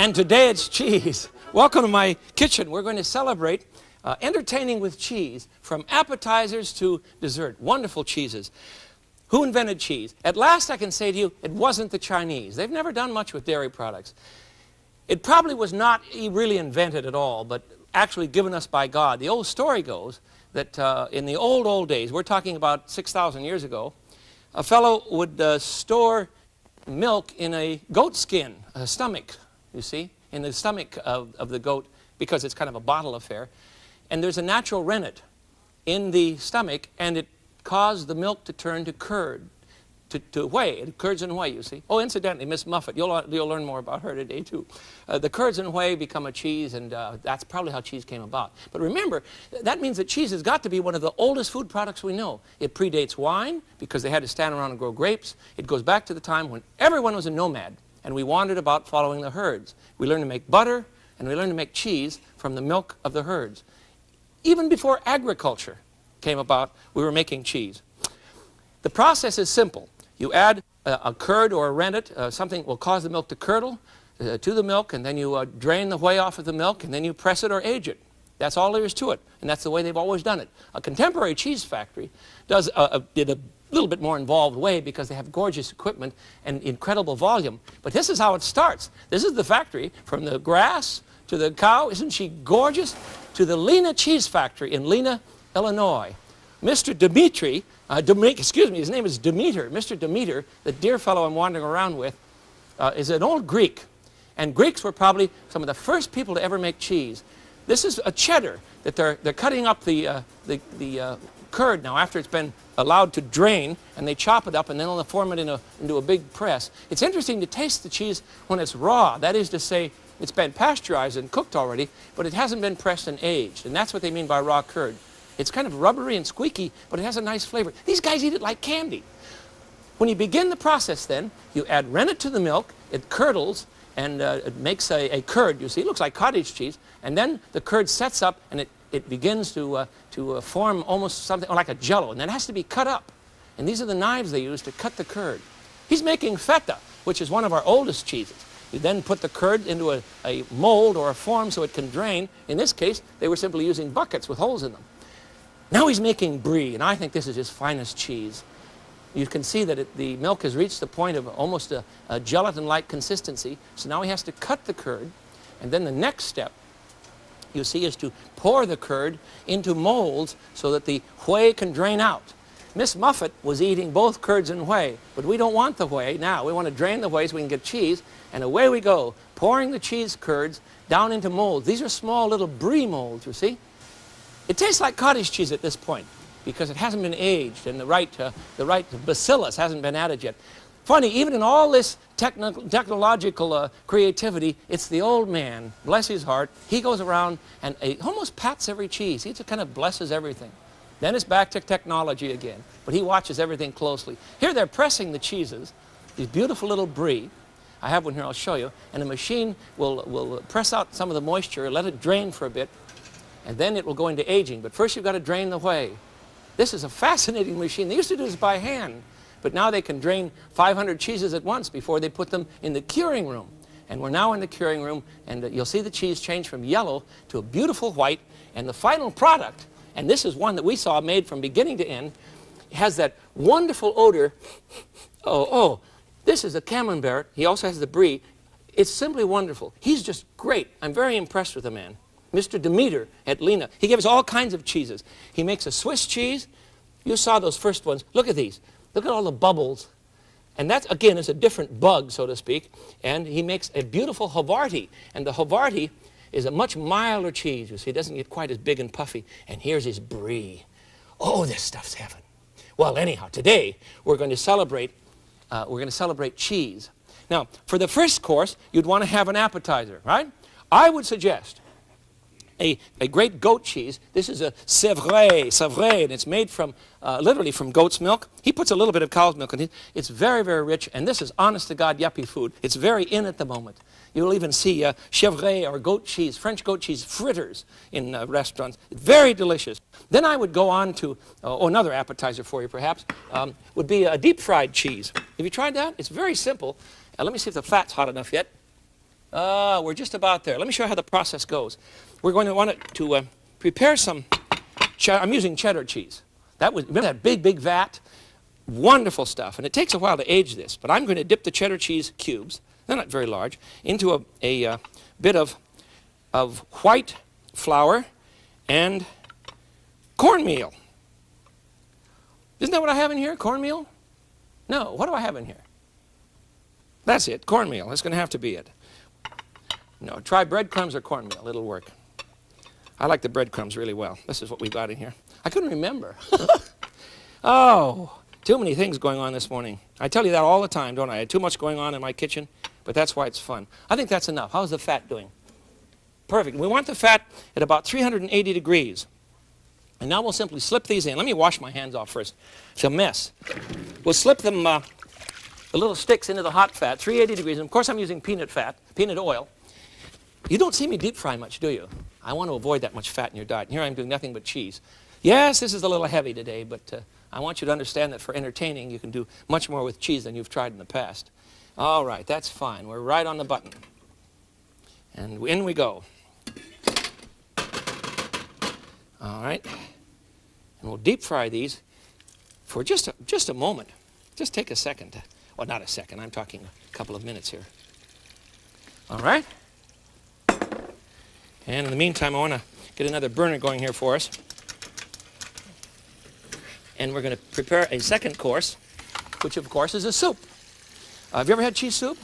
And today it's cheese. Welcome to my kitchen. We're going to celebrate entertaining with cheese, from appetizers to dessert. Wonderful cheeses. Who invented cheese? At last I can say to you, it wasn't the Chinese. They've never done much with dairy products. It probably was not really invented at all, but actually given us by God. The old story goes that in the old days, we're talking about 6,000 years ago, a fellow would store milk in a goat skin, a stomach, you see, in the stomach of the goat, because it's kind of a bottle affair. And there's a natural rennet in the stomach, and it caused the milk to turn to curd, to whey. It curds and whey, you see. Oh, incidentally, Miss Muffet, you'll learn more about her today, too. The curds and whey become a cheese, and that's probably how cheese came about. But remember, that means that cheese has got to be one of the oldest food products we know. It predates wine, because they had to stand around and grow grapes. It goes back to the time when everyone was a nomad, and we wandered about following the herds. We learned to make butter, and we learned to make cheese from the milk of the herds. Even before agriculture came about, we were making cheese. The process is simple. You add a curd or a rennet, something will cause the milk to curdle, to the milk, and then you drain the whey off of the milk, and then you press it or age it. That's all there is to it, and that's the way they've always done it. A contemporary cheese factory did a little bit more involved way, because they have gorgeous equipment and incredible volume. But this is how it starts. This is the factory, from the grass to the cow. Isn't she gorgeous? To the Lena Cheese Factory in Lena, Illinois. Mr. Dimitri, excuse me, his name is Demeter. Mr. Demeter, the dear fellow I'm wandering around with, is an old Greek. And Greeks were probably some of the first people to ever make cheese. This is a cheddar that they're cutting up the curd now after it's been allowed to drain, and they chop it up, and then they'll form it into a big press. It's interesting to taste the cheese when it's raw. That is to say, it's been pasteurized and cooked already, but it hasn't been pressed and aged, and that's what they mean by raw curd. It's kind of rubbery and squeaky, but it has a nice flavor. These guys eat it like candy. When you begin the process then, you add rennet to the milk, it curdles, and it makes a curd, you see. It looks like cottage cheese, and then the curd sets up, and it begins to form almost something like a jello, and then it has to be cut up. And these are the knives they use to cut the curd. He's making feta, which is one of our oldest cheeses. You then put the curd into a mold or a form so it can drain. In this case, they were simply using buckets with holes in them. Now he's making brie, and I think this is his finest cheese. You can see that the milk has reached the point of almost a gelatin-like consistency, so now he has to cut the curd, and then the next step, you see, is to pour the curd into molds so that the whey can drain out. Miss Muffet was eating both curds and whey, but we don't want the whey now. We want to drain the whey so we can get cheese, and away we go, pouring the cheese curds down into molds. These are small little brie molds, you see. It tastes like cottage cheese at this point, because it hasn't been aged, and the right bacillus hasn't been added yet. Funny, even in all this technological creativity, it's the old man, bless his heart. He goes around and almost pats every cheese. He just kind of blesses everything. Then it's back to technology again, but he watches everything closely. Here they're pressing the cheeses, these beautiful little brie. I have one here, I'll show you. And the machine will press out some of the moisture, let it drain for a bit, and then it will go into aging. But first you've got to drain the whey. This is a fascinating machine. They used to do this by hand, but now they can drain 500 cheeses at once before they put them in the curing room. And we're now in the curing room, and you'll see the cheese change from yellow to a beautiful white, and the final product, and this is one that we saw made from beginning to end, has that wonderful odor. This is a camembert. He also has the brie. It's simply wonderful. He's just great. I'm very impressed with the man. Mr. Demeter at Lena. He gives all kinds of cheeses. He makes a Swiss cheese. You saw those first ones. Look at these. Look at all the bubbles. And that, again, is a different bug, so to speak. And he makes a beautiful Havarti. And the Havarti is a much milder cheese. You see, it doesn't get quite as big and puffy. And here's his brie. Oh, this stuff's heaven. Well, anyhow, today we're going to celebrate cheese. Now, for the first course, you'd want to have an appetizer, right? I would suggest a great goat cheese. This is a Sèvres, and it's made from, literally from goat's milk. He puts a little bit of cow's milk in it. It's very, very rich, and this is honest-to-God yuppie food. It's very in at the moment. You'll even see chèvre or goat cheese, French goat cheese fritters in restaurants. It's very delicious. Then I would go on to, another appetizer for you perhaps, would be a deep-fried cheese. Have you tried that? It's very simple. Let me see if the fat's hot enough yet. We're just about there. Let me show you how the process goes. We're going to want to prepare some, I'm using cheddar cheese. Remember that big, big vat? Wonderful stuff. And it takes a while to age this, but I'm going to dip the cheddar cheese cubes, they're not very large, into a bit of white flour and cornmeal. Isn't that what I have in here? Cornmeal? No, what do I have in here? That's it, cornmeal. That's going to have to be it. No, try breadcrumbs or cornmeal. It'll work. I like the breadcrumbs really well. This is what we've got in here. I couldn't remember. Oh, too many things going on this morning. I tell you that all the time, don't I? I had too much going on in my kitchen, but that's why it's fun. I think that's enough. How's the fat doing? Perfect. We want the fat at about 380 degrees. And now we'll simply slip these in. Let me wash my hands off first. It's a mess. We'll slip them, the little sticks into the hot fat, 380 degrees. And of course I'm using peanut oil. You don't see me deep fry much, do you? I want to avoid that much fat in your diet. And here I'm doing nothing but cheese. Yes, this is a little heavy today, but I want you to understand that for entertaining, you can do much more with cheese than you've tried in the past. All right, that's fine. We're right on the button. And in we go. All right. And we'll deep fry these for just a moment. Just take a second. Well, not a second. I'm talking a couple of minutes here. All right. And in the meantime, I want to get another burner going here for us. And we're going to prepare a second course, which of course is a soup. Have you ever had cheese soup?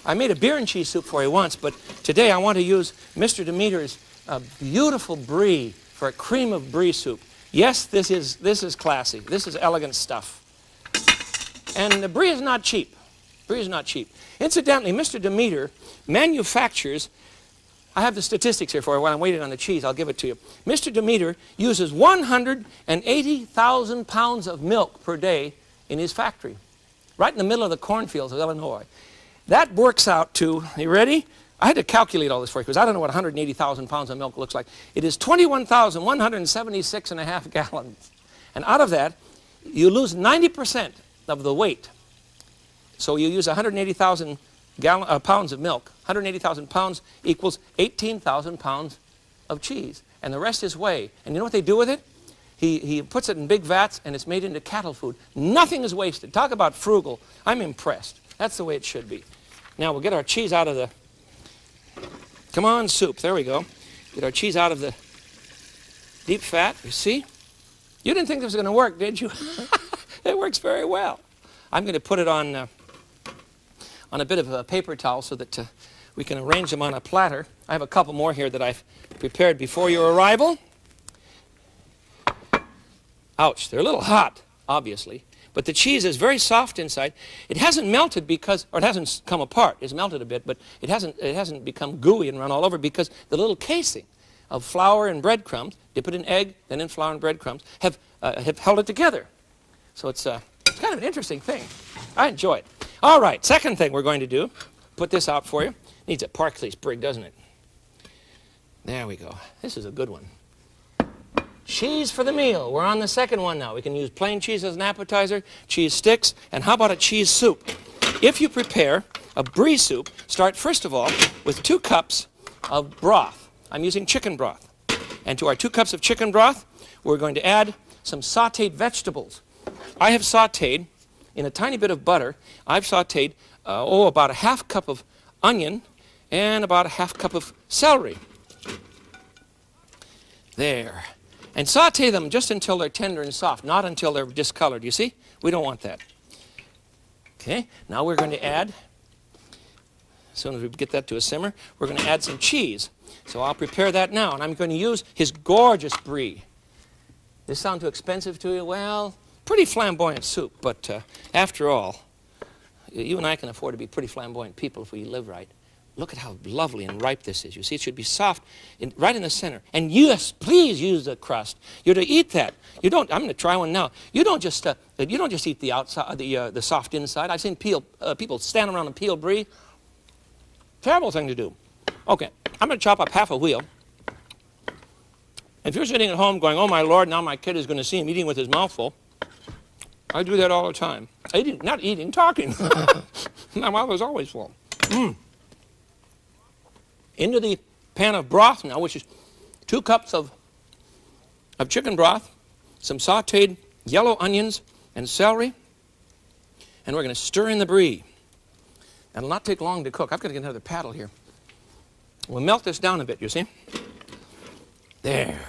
I made a beer and cheese soup for you once, but today I want to use Mr. Demeter's beautiful brie for a cream of brie soup. Yes, this is classy. This is elegant stuff. And the brie is not cheap. Brie is not cheap. Incidentally, Mr. Demeter manufactures, I have the statistics here for you. While I'm waiting on the cheese, I'll give it to you. Mr. Demeter uses 180,000 pounds of milk per day in his factory, right in the middle of the cornfields of Illinois. That works out to, are you ready? I had to calculate all this for you because I don't know what 180,000 pounds of milk looks like. It is 21,176.5 gallons. And out of that, you lose 90% of the weight. So you use 180,000 pounds of milk. 180,000 pounds equals 18,000 pounds of cheese. And the rest is whey. And you know what they do with it? He puts it in big vats and it's made into cattle food. Nothing is wasted. Talk about frugal. I'm impressed. That's the way it should be. Now we'll get our cheese out of the, come on, soup. There we go. Get our cheese out of the deep fat. You see? You didn't think this was going to work, did you? It works very well. I'm going to put it on a bit of a paper towel so that we can arrange them on a platter. I have a couple more here that I've prepared before your arrival. Ouch, they're a little hot, obviously. But the cheese is very soft inside. It hasn't melted because, or it hasn't come apart. It's melted a bit, but it hasn't become gooey and run all over because the little casing of flour and breadcrumbs, dip it in egg, then in flour and breadcrumbs, have held it together. So it's kind of an interesting thing. I enjoy it. All right, second thing we're going to do, put this out for you. Needs a Parkley sprig, doesn't it? There we go. This is a good one. Cheese for the meal. We're on the second one now. We can use plain cheese as an appetizer, cheese sticks, and how about a cheese soup? If you prepare a brie soup, start first of all with 2 cups of broth. I'm using chicken broth. And to our 2 cups of chicken broth, we're going to add some sauteed vegetables. I have sauteed, in a tiny bit of butter, I've sauteed, about a half cup of onion and about a half cup of celery. There. And saute them just until they're tender and soft, not until they're discolored. You see? We don't want that. Okay, now we're going to add As soon as we get that to a simmer, we're going to add some cheese. So I'll prepare that now, and I'm going to use his gorgeous brie. This sound too expensive to you? Well, pretty flamboyant soup, but after all, you and I can afford to be pretty flamboyant people if we live right. Look at how lovely and ripe this is. You see, it should be soft, right in the center. And yes, please use the crust. You're to eat that. You don't. I'm going to try one now. You don't just eat the outside, the soft inside. I've seen people stand around and peel brie. Terrible thing to do. Okay, I'm going to chop up half a wheel. If you're sitting at home going, "Oh my Lord, now my kid is going to see him eating with his mouth full," I do that all the time. Not eating, talking. My mouth is always full. Into the pan of broth now, which is 2 cups of chicken broth, some sautéed yellow onions and celery, and we're going to stir in the brie. It'll not take long to cook. I've got to get another paddle here. We'll melt this down a bit, you see? There.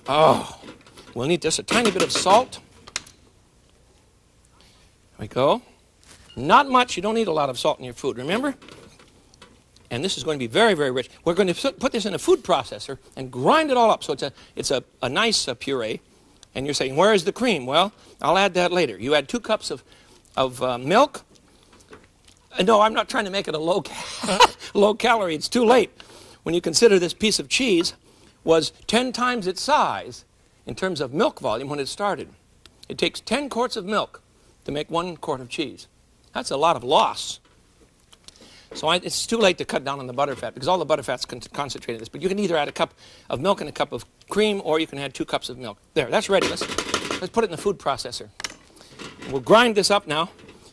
Oh, we'll need just a tiny bit of salt. There we go. Not much. You don't need a lot of salt in your food, remember? And this is going to be very, very rich. We're going to put this in a food processor and grind it all up so it's a nice puree. And you're saying, where is the cream? Well, I'll add that later. You add 2 cups of milk. No, I'm not trying to make it a low calorie. It's too late. When you consider this piece of cheese was 10 times its size in terms of milk volume when it started. It takes 10 quarts of milk to make 1 quart of cheese. That's a lot of loss. So it's too late to cut down on the butterfat because all the butterfat's concentrated in this. But you can either add a cup of milk and a cup of cream, or you can add 2 cups of milk. There, that's ready. Let's put it in the food processor. We'll grind this up now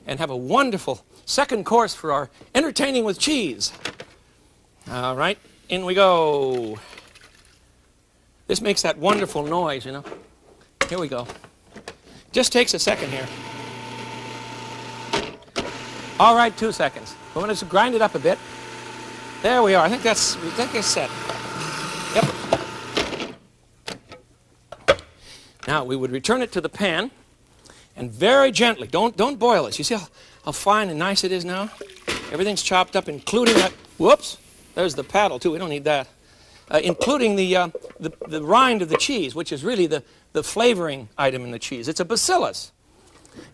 and have a wonderful second course for our entertaining with cheese. All right, in we go. This makes that wonderful noise, you know. Here we go. Just takes a second here. All right, 2 seconds. We're going to grind it up a bit. There we are. I think it's set. Yep. Now we would return it to the pan, and very gently. Don't boil it. You see how fine and nice it is now? Everything's chopped up, including that. Whoops. There's the paddle too. We don't need that. Including the rind of the cheese, which is really the flavoring item in the cheese. It's a bacillus.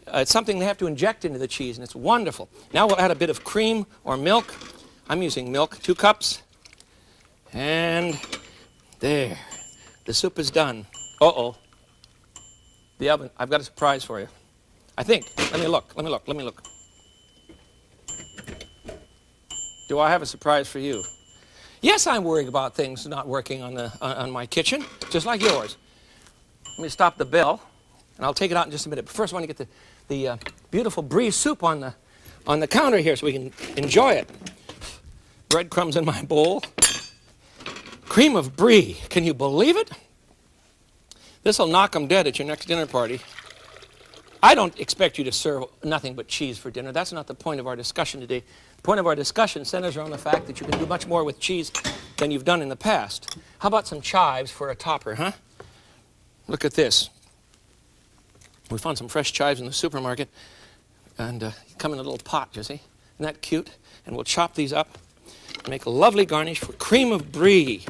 It's something they have to inject into the cheese, and it's wonderful. Now we'll add a bit of cream or milk. I'm using milk, 2 cups. And there. The soup is done. Uh-oh. The oven. I've got a surprise for you. I think. Let me look. Do I have a surprise for you? Yes, I'm worried about things not working on my kitchen, just like yours. Let me stop the bell. And I'll take it out in just a minute. But first I want to get the beautiful brie soup on the counter here so we can enjoy it. Breadcrumbs in my bowl. Cream of brie. Can you believe it? This will knock them dead at your next dinner party. I don't expect you to serve nothing but cheese for dinner. That's not the point of our discussion today. The point of our discussion centers around the fact that you can do much more with cheese than you've done in the past. How about some chives for a topper, huh? Look at this. We found some fresh chives in the supermarket, and come in a little pot, you see? Isn't that cute? And we'll chop these up and make a lovely garnish for cream of brie.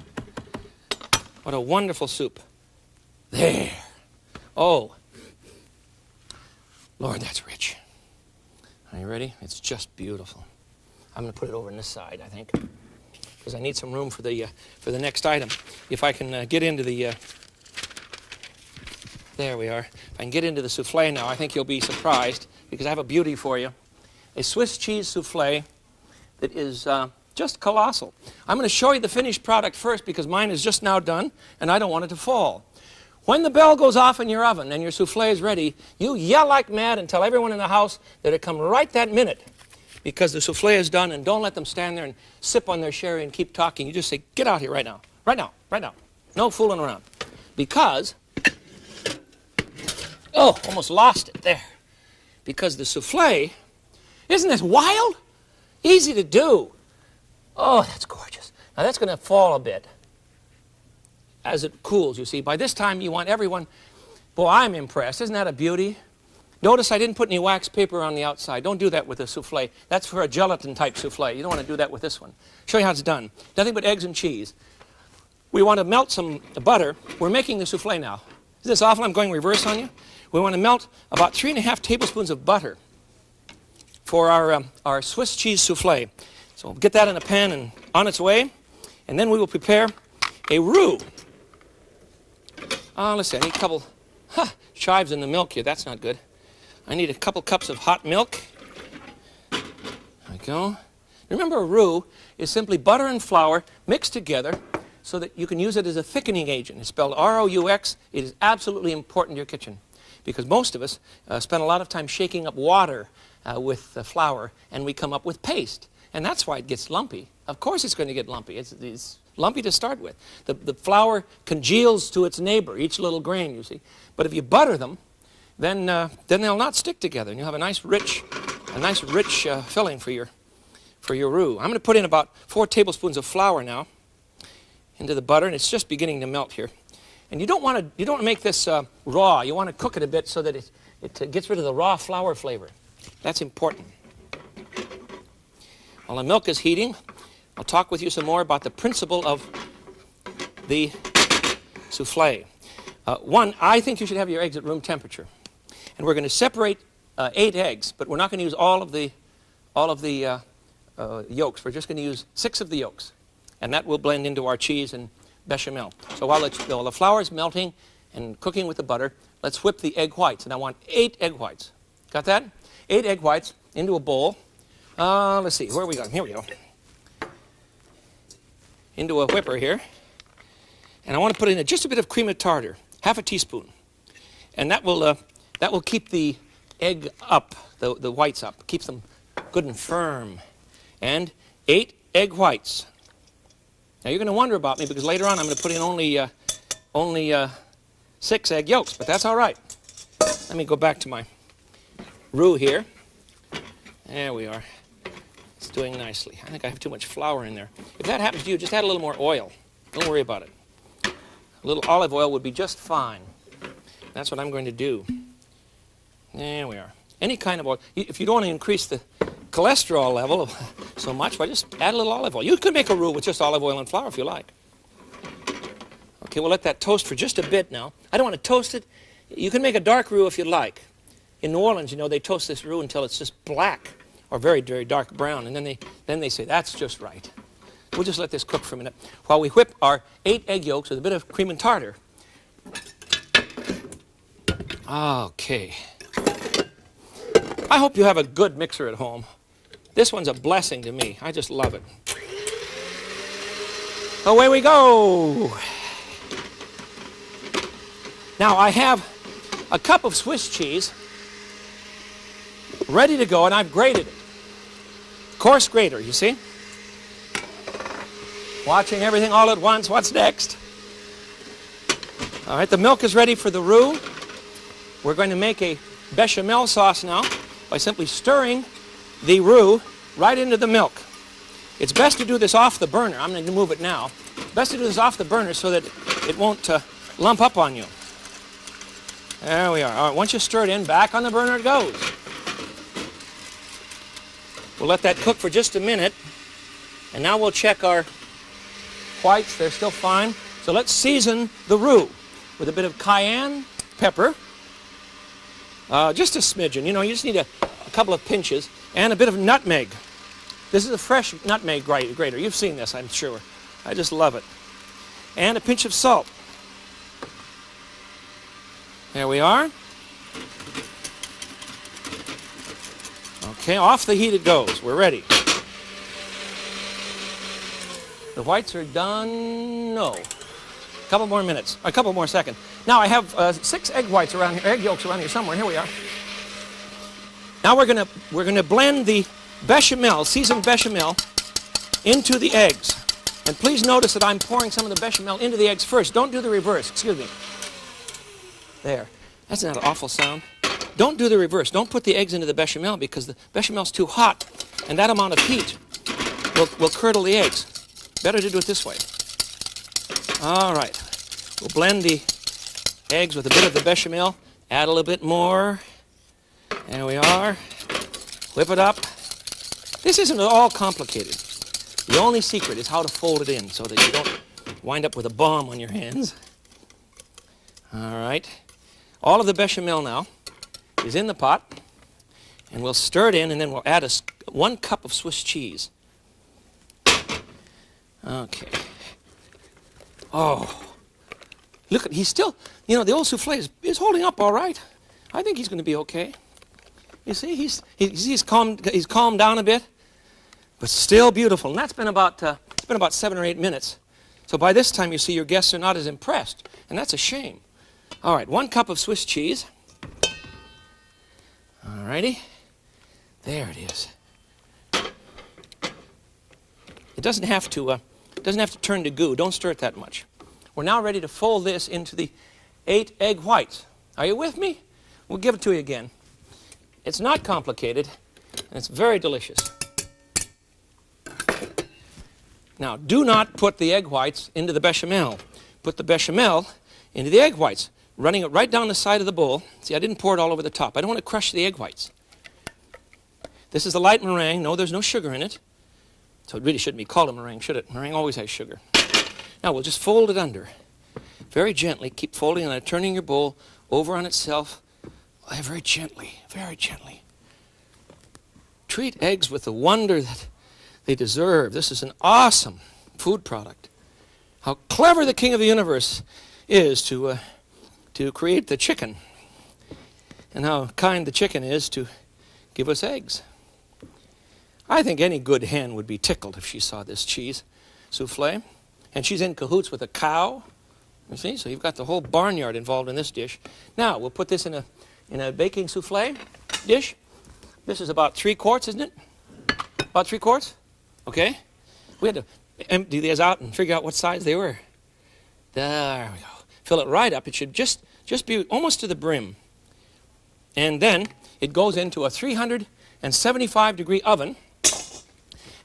What a wonderful soup. There. Oh. Lord, that's rich. Are you ready? It's just beautiful. I'm going to put it over on this side, I think, because I need some room for the next item. If I can get into the... There we are. If I can get into the souffle now, I think you'll be surprised because I have a beauty for you. A Swiss cheese souffle that is just colossal. I'm going to show you the finished product first because mine is just now done and I don't want it to fall. When the bell goes off in your oven and your souffle is ready, you yell like mad and tell everyone in the house that it come right that minute because the souffle is done, and don't let them stand there and sip on their sherry and keep talking. You just say, get out here right now. Right now. Right now. No fooling around. Because... Oh, almost lost it there. Because the souffle, isn't this wild? Easy to do. Oh, that's gorgeous. Now that's going to fall a bit as it cools, you see. By this time you want everyone, boy, I'm impressed. Isn't that a beauty? Notice I didn't put any wax paper on the outside. Don't do that with a souffle. That's for a gelatin-type souffle. You don't want to do that with this one. Show you how it's done. Nothing but eggs and cheese. We want to melt some butter. We're making the souffle now. Is this awful? I'm going reverse on you. We want to melt about 3½ tablespoons of butter for our Swiss cheese souffle. So we'll get that in a pan and on its way. And then we will prepare a roux. Let's see, I need a couple chives in the milk here. That's not good. I need a couple cups of hot milk. There we go. Remember, a roux is simply butter and flour mixed together so that you can use it as a thickening agent. It's spelled R-O-U-X. It is absolutely important in your kitchen because most of us spend a lot of time shaking up water with flour, and we come up with paste. And that's why it gets lumpy. Of course it's going to get lumpy. It's lumpy to start with. The flour congeals to its neighbor, each little grain, you see. But if you butter them, then they'll not stick together, and you'll have a nice rich filling for your roux. I'm going to put in about 4 tablespoons of flour now into the butter, and it's just beginning to melt here. And you don't want to make this raw. You want to cook it a bit so that it gets rid of the raw flour flavor. That's important. While the milk is heating, I'll talk with you some more about the principle of the souffle. One, I think you should have your eggs at room temperature. And we're going to separate 8 eggs, but we're not going to use all of the yolks. We're just going to use 6 of the yolks. And that will blend into our cheese and bechamel. So while the flour is melting and cooking with the butter, let's whip the egg whites. And I want 8 egg whites. Got that? 8 egg whites into a bowl. Let's see, where are we going? Here we go. Into a whipper here. And I want to put in just a bit of cream of tartar, half a teaspoon. And that will keep the egg up, the whites up, keeps them good and firm. And 8 egg whites. Now you're going to wonder about me because later on I'm going to put in only 6 egg yolks, but that's all right. Let me go back to my roux here. There we are. It's doing nicely. I think I have too much flour in there. If that happens to you, just add a little more oil. Don't worry about it. A little olive oil would be just fine. That's what I'm going to do. There we are. Any kind of oil. If you don't want to increase the cholesterol level so much, well, just add a little olive oil. You could make a roux with just olive oil and flour if you like. Okay, we'll let that toast for just a bit now. I don't want to toast it. You can make a dark roux if you like. In New Orleans, you know, they toast this roux until it's just black or very, very dark brown, and then they say, that's just right. We'll just let this cook for a minute while we whip our 8 egg yolks with a bit of cream and tartar. Okay. I hope you have a good mixer at home. This one's a blessing to me. I just love it. Away we go. Now I have a cup of Swiss cheese ready to go, and I've grated it. Coarse grater, you see? Watching everything all at once. What's next? All right, the milk is ready for the roux. We're going to make a bechamel sauce now by simply stirring the roux right into the milk. It's best to do this off the burner. I'm going to move it now. Best to do this off the burner so that it won't lump up on you. There we are. All right, once you stir it in, back on the burner it goes. We'll let that cook for just a minute. And now we'll check our whites. They're still fine. So let's season the roux with a bit of cayenne pepper. Just a smidgen. You know, you just need a couple of pinches. And a bit of nutmeg. This is a fresh nutmeg grater. You've seen this, I'm sure. I just love it. And a pinch of salt. There we are. Okay, off the heat it goes. We're ready. The whites are done. No. A couple more minutes. A couple more seconds. Now I have 6 egg whites around here, egg yolks around here somewhere. Here we are. Now we're gonna blend the bechamel, seasoned bechamel, into the eggs. And please notice that I'm pouring some of the bechamel into the eggs first. Don't do the reverse. Excuse me. There. That's not an awful sound. Don't do the reverse. Don't put the eggs into the bechamel because the bechamel's too hot, and that amount of heat will curdle the eggs. Better to do it this way. All right. We'll blend the eggs with a bit of the bechamel. Add a little bit more. There we are. Whip it up. This isn't at all complicated. The only secret is how to fold it in so that you don't wind up with a bomb on your hands. All right. All of the bechamel now is in the pot. And we'll stir it in, and then we'll add 1 cup of Swiss cheese. Okay. Oh. Look, he's still, you know, the old souffle is holding up all right. I think he's going to be okay. You see, he's calmed down a bit, but still beautiful. And that's been about, it's been about 7 or 8 minutes. So by this time, you see, your guests are not as impressed, and that's a shame. All right, 1 cup of Swiss cheese. All righty. There it is. It doesn't have to turn to goo. Don't stir it that much. We're now ready to fold this into the 8 egg whites. Are you with me? We'll give it to you again. It's not complicated, and it's very delicious. Now, do not put the egg whites into the bechamel. Put the bechamel into the egg whites, running it right down the side of the bowl. See, I didn't pour it all over the top. I don't want to crush the egg whites. This is a light meringue. No, there's no sugar in it. So it really shouldn't be called a meringue, should it? Meringue always has sugar. Now, we'll just fold it under. Very gently. Keep folding and turning your bowl over on itself. Very gently, very gently. Treat eggs with the wonder that they deserve. This is an awesome food product. How clever the King of the Universe is to create the chicken, and how kind the chicken is to give us eggs. I think any good hen would be tickled if she saw this cheese souffle. And she's in cahoots with a cow. You see, so you've got the whole barnyard involved in this dish. Now, we'll put this in a baking souffle dish. This is about 3 quarts, isn't it? About 3 quarts? Okay. We had to empty these out and figure out what size they were. There we go. Fill it right up. It should just be almost to the brim. And then it goes into a 375-degree oven,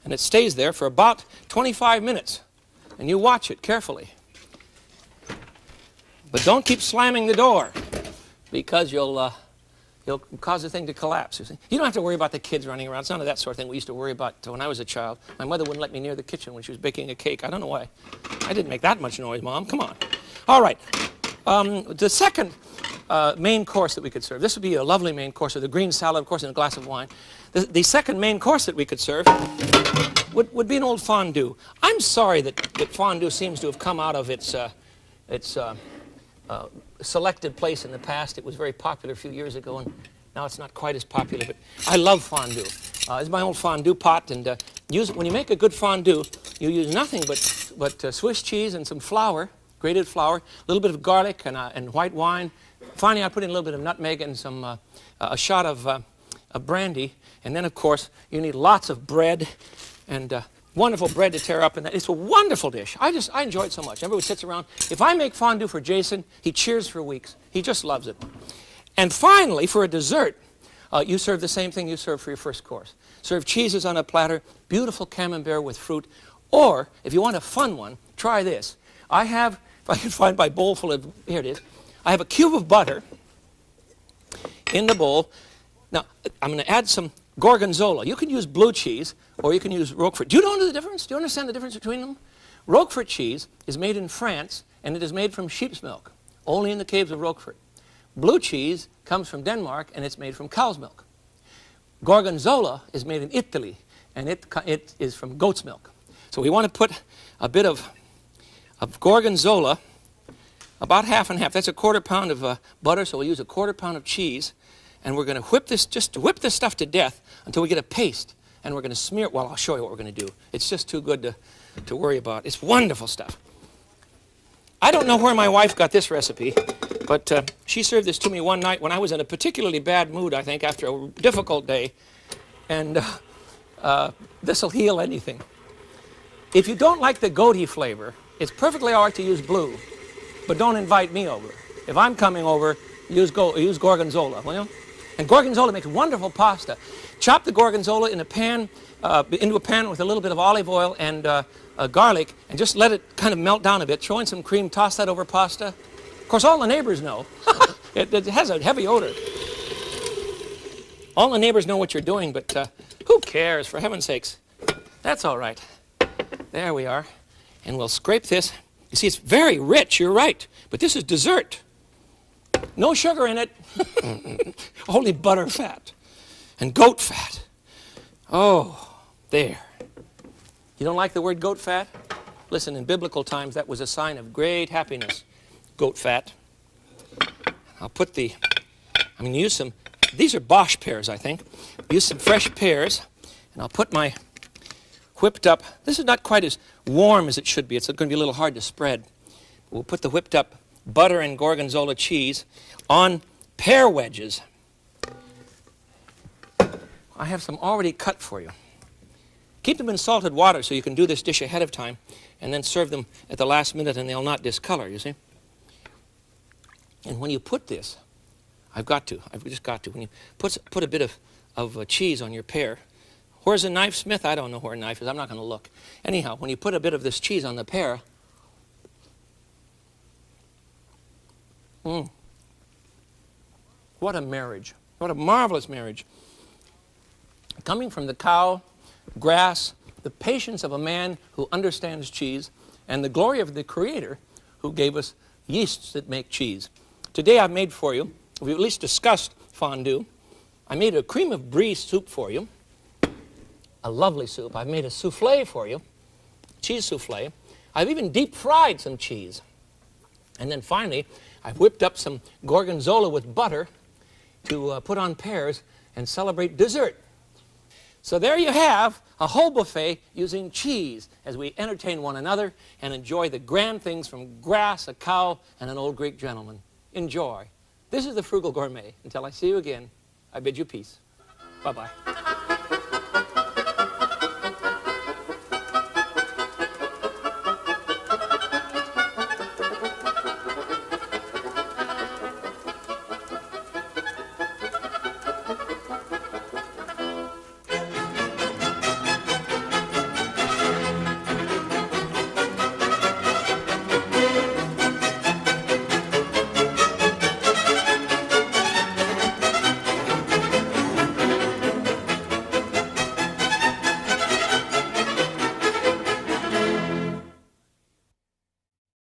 and it stays there for about 25 minutes. And you watch it carefully. But don't keep slamming the door, because you'll cause the thing to collapse. You see? You don't have to worry about the kids running around. It's none of that sort of thing we used to worry about when I was a child. My mother wouldn't let me near the kitchen when she was baking a cake. I don't know why. I didn't make that much noise, Mom. Come on. All right. The second main course that we could serve, this would be a lovely main course, or the green salad, of course, and a glass of wine. The second main course that we could serve would be an old fondue. I'm sorry that fondue seems to have come out of its selected place in the past. It was very popular a few years ago, and now it's not quite as popular, but I love fondue. It's my old fondue pot, and when you make a good fondue, you use nothing but Swiss cheese and some flour, grated flour, a little bit of garlic and white wine. Finally, I put in a little bit of nutmeg and a shot of brandy, and then, of course, you need lots of bread and wonderful bread to tear up, and it's a wonderful dish. I enjoy it so much. Everybody sits around. If I make fondue for Jason, he cheers for weeks. He just loves it. And finally, for a dessert, you serve the same thing you serve for your first course. Serve cheeses on a platter, beautiful camembert with fruit, or if you want a fun one, try this. I have, if I can find my bowl full of, here it is. I have a cube of butter in the bowl. Now, I'm going to add some gorgonzola. You can use blue cheese, or you can use Roquefort. Do you know the difference? Do you understand the difference between them? Roquefort cheese is made in France, and it is made from sheep's milk, only in the caves of Roquefort. Blue cheese comes from Denmark, and it's made from cow's milk. Gorgonzola is made in Italy, and it is from goat's milk. So we want to put a bit of gorgonzola, about half and half. That's a 1/4 pound of butter, so we'll use a 1/4 pound of cheese. And we're going to whip this stuff to death until we get a paste. And we're going to smear it. Well, I'll show you what we're going to do. It's just too good to worry about. It's wonderful stuff. I don't know where my wife got this recipe, but she served this to me one night when I was in a particularly bad mood, I think, after a difficult day. And this will heal anything. If you don't like the goaty flavor, it's perfectly all right to use blue, but don't invite me over. If I'm coming over, use gorgonzola, will you? And gorgonzola makes wonderful pasta. Chop the gorgonzola in a pan, into a pan with a little bit of olive oil and garlic, and just let it kind of melt down a bit. Throw in some cream, toss that over pasta. Of course, all the neighbors know. It has a heavy odor. All the neighbors know what you're doing, but who cares, for heaven's sakes? That's all right. There we are. And we'll scrape this. You see, it's very rich, you're right. But this is dessert. No sugar in it. Only butter fat and goat fat. Oh, there. You don't like the word goat fat? Listen, in biblical times, that was a sign of great happiness. Goat fat. I'll put use some, these are Bosch pears, I think. Use some fresh pears, and I'll put my whipped up, this is not quite as warm as it should be. It's going to be a little hard to spread. We'll put the whipped up butter and gorgonzola cheese on pear wedges. I have some already cut for you. Keep them in salted water so you can do this dish ahead of time and then serve them at the last minute and they'll not discolor, you see. And when you put this, I've just got to, when you put a bit of cheese on your pear. Where's the knife, Smith? I don't know where a knife is. I'm not going to look. Anyhow, when you put a bit of this cheese on the pear, what a marriage. What a marvelous marriage. Coming from the cow, grass, the patience of a man who understands cheese, and the glory of the Creator who gave us yeasts that make cheese. Today I've made for you, we've at least discussed fondue. I made a cream of brie soup for you, a lovely soup. I've made a souffle for you, cheese souffle. I've even deep fried some cheese. And then finally, I've whipped up some gorgonzola with butter to put on pears and celebrate dessert. So there you have a whole buffet using cheese as we entertain one another and enjoy the grand things from grass, a cow, and an old Greek gentleman. Enjoy. This is the Frugal Gourmet. Until I see you again, I bid you peace. Bye-bye.